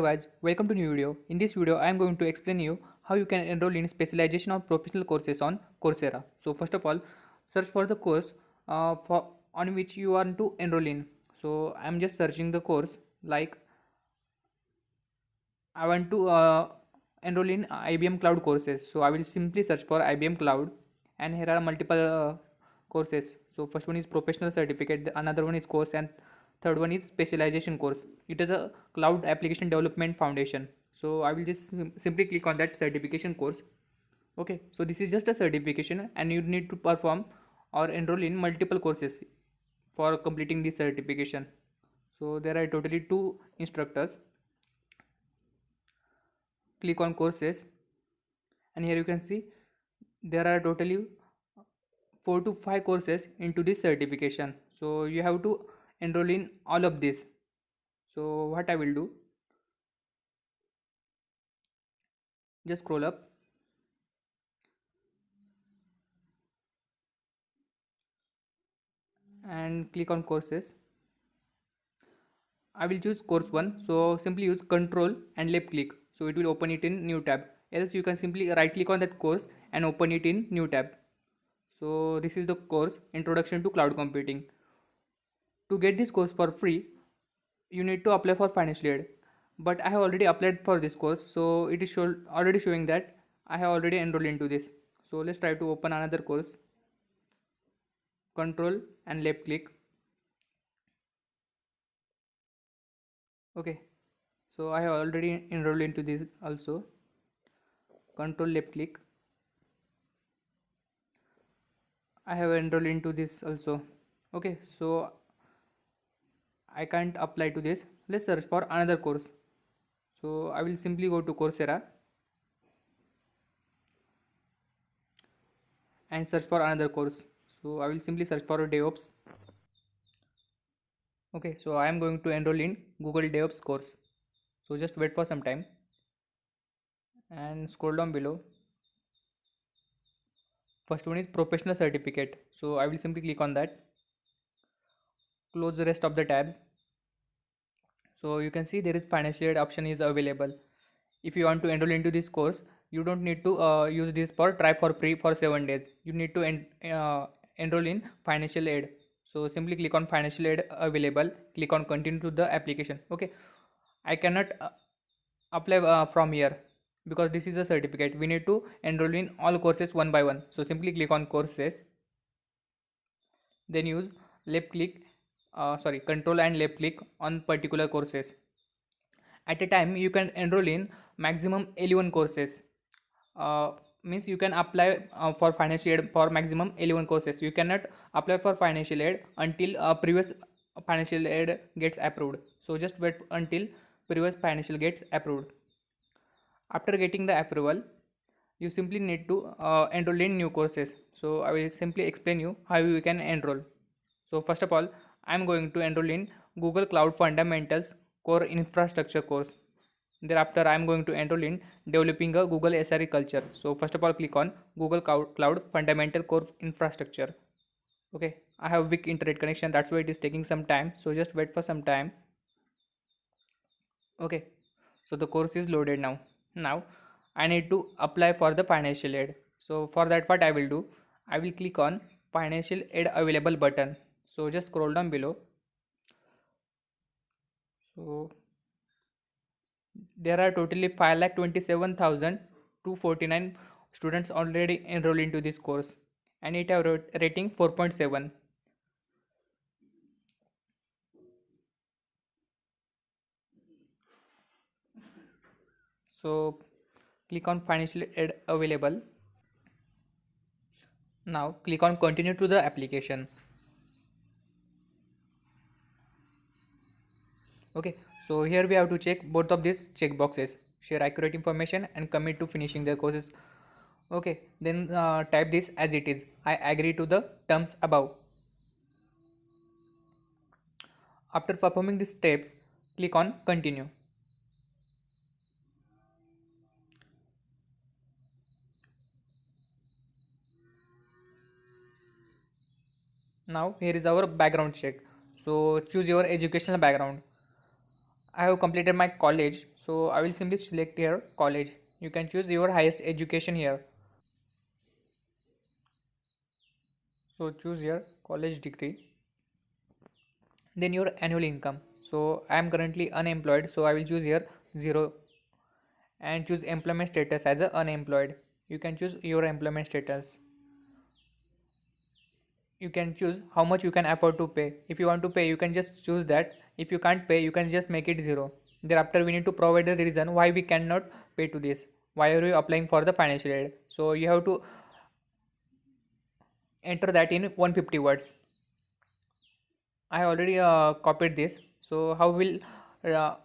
guys, welcome to new video. In this video, I am going to explain you how you can enroll in specialization or professional courses on Coursera. So first of all, search for the course for on which you want to enroll in. So I am just searching the course like I want to enroll in IBM Cloud courses. So I will simply search for IBM Cloud, and here are multiple courses. So first one is professional certificate, another one is course, and third one is specialization course. It is a cloud application development foundation. So I will just simply click on that certification course. Okay, so this is just a certification and you need to perform or enroll in multiple courses for completing this certification. So there are totally two instructors. Click on courses, and here you can see there are totally 4 to 5 courses into this certification. So you have to enroll in all of this. So what I will do, just scroll up and click on courses. I will choose course 1. So simply use control and left click, so it will open it in new tab. Else you can simply right click on that course and open it in new tab. So this is the course Introduction to Cloud Computing. To get this course for free, you need to apply for financial aid, but I have already applied for this course, so it is already showing that I have already enrolled into this. So let's try to open another course. Control and left click. Okay, so I have already enrolled into this also. Control left click. I have enrolled into this also. Okay, so I can't apply to this. Let's search for another course. So I will simply go to Coursera and search for another course. So I will simply search for DevOps. Okay, so I am going to enroll in Google DevOps course. So just wait for some time and scroll down below. First one is professional certificate. So I will simply click on that. Close the rest of the tabs. So you can see there is financial aid option is available. If you want to enroll into this course, you don't need to use this for try for free for 7 days. You need to enroll in financial aid. So simply click on financial aid available, click on continue to the application. Okay, I cannot apply from here because this is a certificate. We need to enroll in all courses one by one. So simply click on courses, then use left click control and left click on particular courses. At a time you can enroll in maximum 11 courses. Means you can apply for financial aid for maximum 11 courses. You cannot apply for financial aid until previous financial aid gets approved. So just wait until previous financial gets approved. After getting the approval, you simply need to enroll in new courses. So I will simply explain you how you can enroll. So first of all, I am going to enroll in Google Cloud Fundamentals Core Infrastructure course. Thereafter, I am going to enroll in developing a Google SRE culture. So first of all, click on Google Cloud Fundamental Core Infrastructure. Okay, I have weak internet connection, that's why it is taking some time. So just wait for some time. Okay, so the course is loaded now. Now I need to apply for the financial aid. So for that, what I will do, I will click on financial aid available button. So just scroll down below. So there are totally 5,27,249 students already enrolled into this course, and it have rating 4.7. So click on financial aid available. Now click on continue to the application. Okay, so here we have to check both of these check boxes: share accurate information and commit to finishing their courses. Okay, then type this as it is: I agree to the terms above. After performing these steps, click on continue. Now here is our background check. So choose your educational background. I have completed my college, So I will simply select here college. You can choose your highest education here. So choose here college degree. Then your annual income. So I am currently unemployed, so I will choose here 0 and choose employment status as a unemployed. You can choose your employment status. You can choose how much you can afford to pay. If you want to pay, you can just choose that. If you can't pay, you can just make it 0. Thereafter we need to provide the reason why we cannot pay to this. Why are you applying for the financial aid? So you have to enter that in 150 words. I already copied this. So how will uh,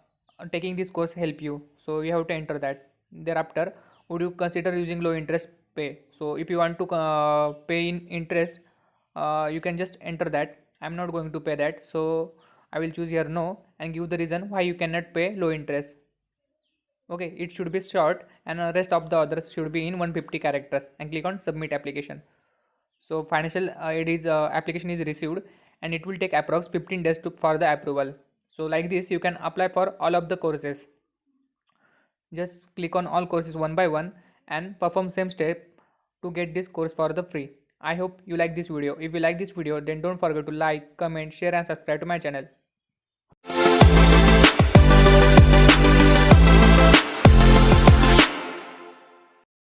taking this course help you? So you have to enter that. Thereafter, would you consider using low interest pay? So if you want to pay in interest, you can just enter that. I'm not going to pay that. So I will choose here no and give the reason why you cannot pay low interest. Okay, it should be short and the rest of the others should be in 150 characters and click on submit application. So financial aid is application is received and it will take approx 15 days for the approval. So like this you can apply for all of the courses. Just click on all courses one by one and perform same step to get this course for the free. I hope you like this video. If you like this video, then don't forget to like, comment, share and subscribe to my channel.